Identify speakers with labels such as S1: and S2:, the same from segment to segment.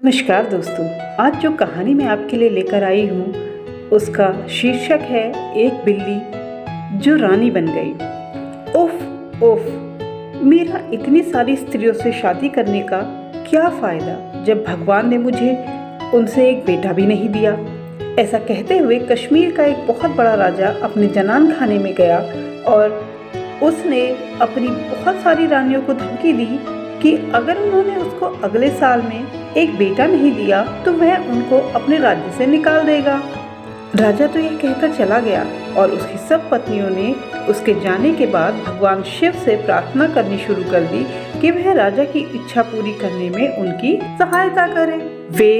S1: नमस्कार दोस्तों। आज जो कहानी मैं आपके लिए लेकर आई हूँ उसका शीर्षक है एक बिल्ली जो रानी बन गई। उफ उफ, मेरा इतनी सारी स्त्रियों से शादी करने का क्या फ़ायदा जब भगवान ने मुझे उनसे एक बेटा भी नहीं दिया। ऐसा कहते हुए कश्मीर का एक बहुत बड़ा राजा अपने जनान खाने में गया और उसने अपनी बहुत सारी रानियों को धमकी दी कि अगर उन्होंने उसको अगले साल में एक बेटा नहीं दिया तो वह उनको अपने राज्य से निकाल देगा। राजा तो यह कहकर चला गया और उसकी सब पत्नियों ने उसके जाने के बाद भगवान शिव से प्रार्थना करनी शुरू कर दी कि वह राजा की इच्छा पूरी करने में उनकी सहायता करे। वे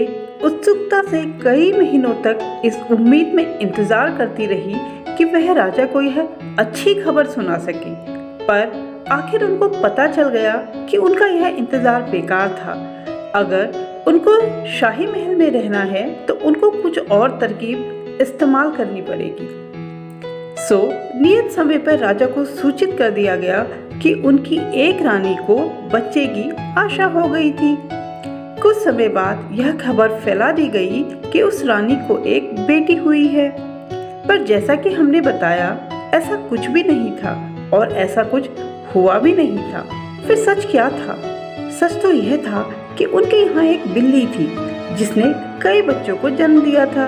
S1: उत्सुकता से कई महीनों तक इस उम्मीद में इंतजार करती रही कि वह राजा को यह अच्छी खबर सुना सके, पर आखिर उनको पता चल गया कि उनका यह इंतजार बेकार था। अगर उनको शाही महल में रहना है तो उनको कुछ और तरकीब इस्तेमाल करनी पड़ेगी। नियत समय पर राजा को सूचित कर दिया गया कि उनकी एक रानी को बच्चे की आशा हो गई थी। कुछ समय बाद यह खबर फैला दी गई कि उस रानी को एक बेटी हुई है, पर जैसा कि हमने बताया ऐसा कुछ भी नहीं था और ऐसा कुछ हुआ भी नहीं था। फिर सच क्या था? सच तो यह था कि उनके यहाँ एक बिल्ली थी जिसने कई बच्चों को जन्म दिया था।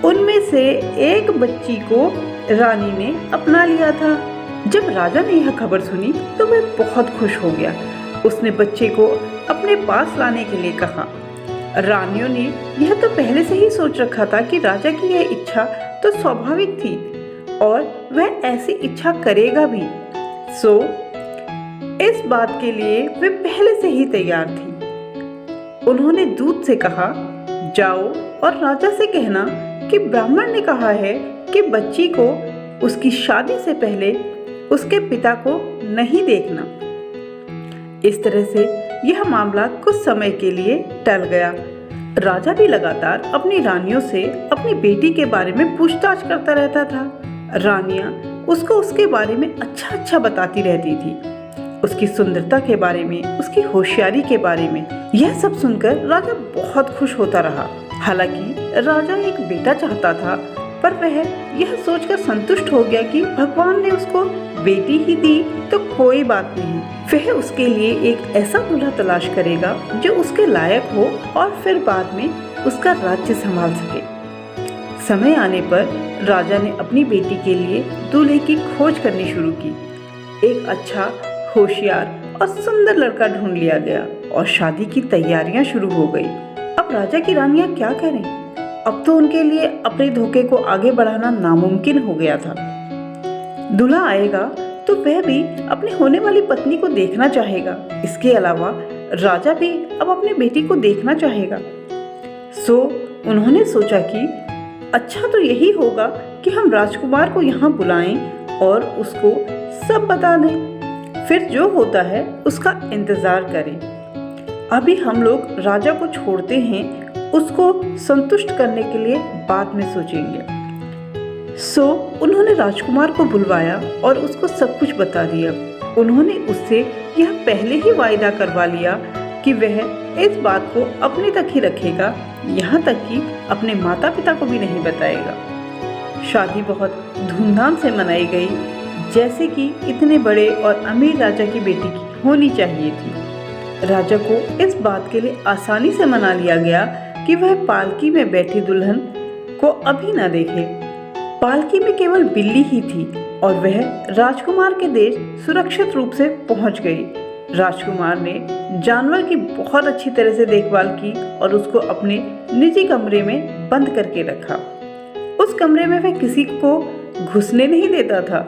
S1: उनमें से एक बच्ची को रानी ने अपना लिया था। जब राजा ने यह खबर सुनी तो वह बहुत खुश हो गया। उसने बच्चे को अपने पास लाने के लिए कहा। रानियों ने यह तो पहले से ही सोच रखा था कि राजा की यह इच्छा तो स्वाभाविक थी और वह ऐसी इच्छा करेगा भी। इस बात के लिए वे पहले से ही तैयार थी। उन्होंने दूत से कहा, जाओ और राजा से कहना कि ब्राह्मण ने कहा है कि बच्ची को उसकी शादी से पहले उसके पिता को नहीं देखना। इस तरह से यह मामला कुछ समय के लिए टल गया। राजा भी लगातार अपनी रानियों से अपनी बेटी के बारे में पूछताछ करता रहता था। रानियां उसको उसके बारे में अच्छा बताती रहती थी, उसकी सुंदरता के बारे में, उसकी होशियारी के बारे में। यह सब सुनकर राजा बहुत खुश होता रहा। हालांकि राजा एक बेटा चाहता था, पर वह यह सोचकर संतुष्ट हो गया कि भगवान ने उसको बेटी ही दी तो कोई बात नहीं। वह उसके लिए एक ऐसा दूल्हा तलाश करेगा जो उसके लायक हो और फिर बाद में उसका राज्य संभाल सके। समय आने पर राजा ने अपनी बेटी के लिए दूल्हे की खोज करनी शुरू की। एक अच्छा, होशियार और सुंदर लड़का ढूंढ लिया गया और शादी की तैयारियां शुरू हो गई। अब राजा की रानियां क्या करें? अब तो उनके लिए अपने धोखे को आगे बढ़ाना नामुमकिन हो गया था। दूल्हा आएगा तो वह भी अपनी होने वाली पत्नी को देखना चाहेगा। इसके अलावा राजा भी अब अपनी बेटी को देखना चाहेगा। उन्होंने सोचा कि अच्छा तो यही होगा कि हम राजकुमार को यहाँ बुलाएं और उसको सब बता दें, फिर जो होता है उसका इंतजार करें। अभी हम लोग राजा को छोड़ते हैं, उसको संतुष्ट करने के लिए बाद में सोचेंगे। उन्होंने राजकुमार को बुलवाया और उसको सब कुछ बता दिया। उन्होंने उससे यह पहले ही वायदा करवा लिया कि वह इस बात को अपने तक ही रखेगा, यहाँ तक कि अपने माता पिता को भी नहीं बताएगा। शादी बहुत धूमधाम से मनाई गई, जैसे कि इतने बड़े और अमीर राजा की बेटी की होनी चाहिए थी। राजा को इस बात के लिए आसानी से मना लिया गया कि वह पालकी में बैठी दुल्हन को अभी न देखे। पालकी में केवल बिल्ली ही थी और वह राजकुमार के देश सुरक्षित रूप से पहुंच गई। राजकुमार ने जानवर की बहुत अच्छी तरह से देखभाल की और उसको अपने निजी कमरे में बंद करके रखा। उस कमरे में वह किसी को घुसने नहीं देता था,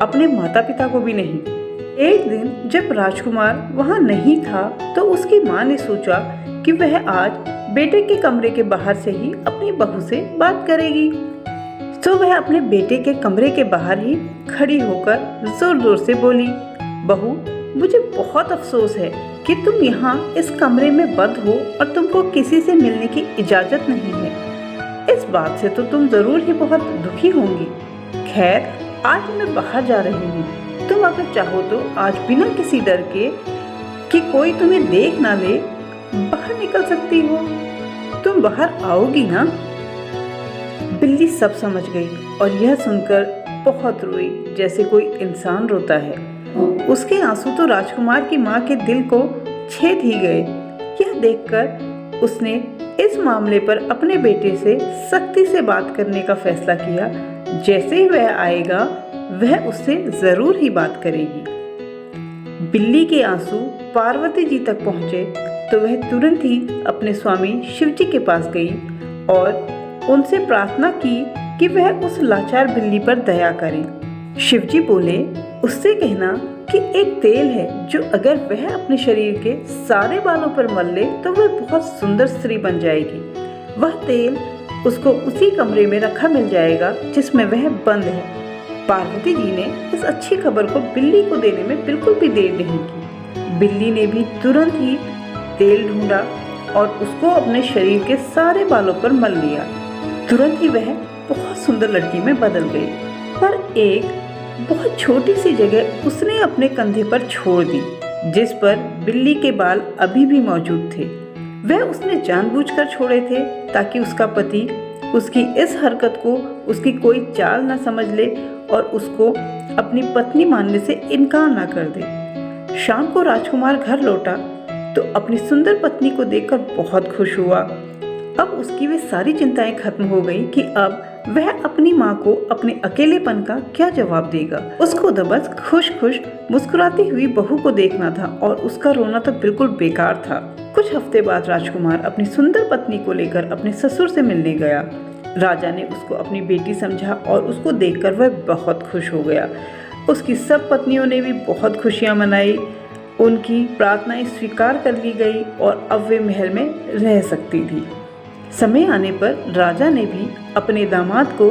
S1: अपने माता पिता को भी नहीं। एक दिन जब राजकुमार वहां नहीं था तो उसकी माँ ने सोचा कि वह आज बेटे के कमरे के बाहर से ही अपनी बहू से बात करेगी। वह अपने बेटे के कमरे के बाहर ही खड़ी होकर जोर जोर से बोली, बहू, मुझे बहुत अफसोस है कि तुम यहाँ इस कमरे में बंद हो और तुमको किसी से मिलने की इजाजत नहीं है। इस बात से तो तुम जरूर ही बहुत दुखी होंगी। खैर, आज मैं बाहर जा रही हूँ। तुम अगर चाहो तो आज बिना किसी डर के कि कोई तुम्हें देख ना ले, बाहर निकल सकती हो। तुम बाहर आओगी ना? बिल्ली सब समझ गई और यह सुनकर बहुत रोई, जैसे कोई इंसान रोता है। उसके आंसू तो राजकुमार की माँ के दिल को छेद ही गए। यह देखकर उसने इस मामले पर अपने बेटे से सख्ती से बात करने का फैसला किया। जैसे ही वह आएगा वह उससे जरूर ही बात करेगी। बिल्ली के आंसू पार्वती जी तक पहुंचे तो वह तुरंत ही अपने स्वामी शिव जी के पास गई और उनसे प्रार्थना की कि वह उस लाचार बिल्ली पर दया करें। शिव जी बोले, उससे कहना कि एक तेल है जो अगर वह अपने शरीर के सारे बालों पर मल ले तो वह बहुत सुंदर स्त्री बन जाएगी। वह तेल उसको उसी कमरे में रखा मिल जाएगा जिसमें वह बंद है। पार्वती जी ने इस अच्छी खबर को बिल्ली को देने में बिल्कुल भी देर नहीं की। बिल्ली ने भी तुरंत ही तेल ढूंढा और उसको अपने शरीर के सारे बालों पर मल लिया। तुरंत ही वह बहुत सुंदर लड़की में बदल गई। पर एक बहुत छोटी सी जगह उसने अपने कंधे पर छोड़ दी, जिस पर बिल्ली के बाल अभी भी मौजूद थे। वह उसने जानबूझकर छोड़े थे ताकि उसका पति उसकी इस हरकत को उसकी कोई चाल न समझ ले और उसको अपनी पत्नी मानने से इनकार न कर दे। शाम को राजकुमार घर लौटा तो अपनी सुंदर पत्नी को देखकर बहुत खुश हुआ। अब उसकी वे सारी चिंताएं खत्म हो गई कि अब वह अपनी माँ को अपने अकेलेपन का क्या जवाब देगा। उसको तो बस खुश खुश मुस्कुराती हुई बहू को देखना था और उसका रोना तो बिल्कुल बेकार था। कुछ हफ्ते बाद राजकुमार अपनी सुंदर पत्नी को लेकर अपने ससुर से मिलने गया। राजा ने उसको अपनी बेटी समझा और उसको देखकर वह बहुत खुश हो गया। उसकी सब पत्नियों ने भी बहुत खुशियां मनाई। उनकी प्रार्थनाएं स्वीकार कर ली गई और अब वे महल में रह सकती थी। समय आने पर राजा ने भी अपने दामाद को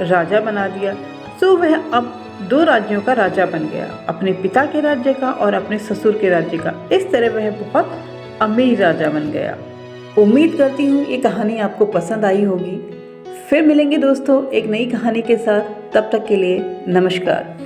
S1: राजा बना दिया, तो वह अब 2 राज्यों का राजा बन गया, अपने पिता के राज्य का और अपने ससुर के राज्य का। इस तरह वह बहुत अमीर राजा बन गया। उम्मीद करती हूँ ये कहानी आपको पसंद आई होगी। फिर मिलेंगे दोस्तों एक नई कहानी के साथ। तब तक के लिए नमस्कार।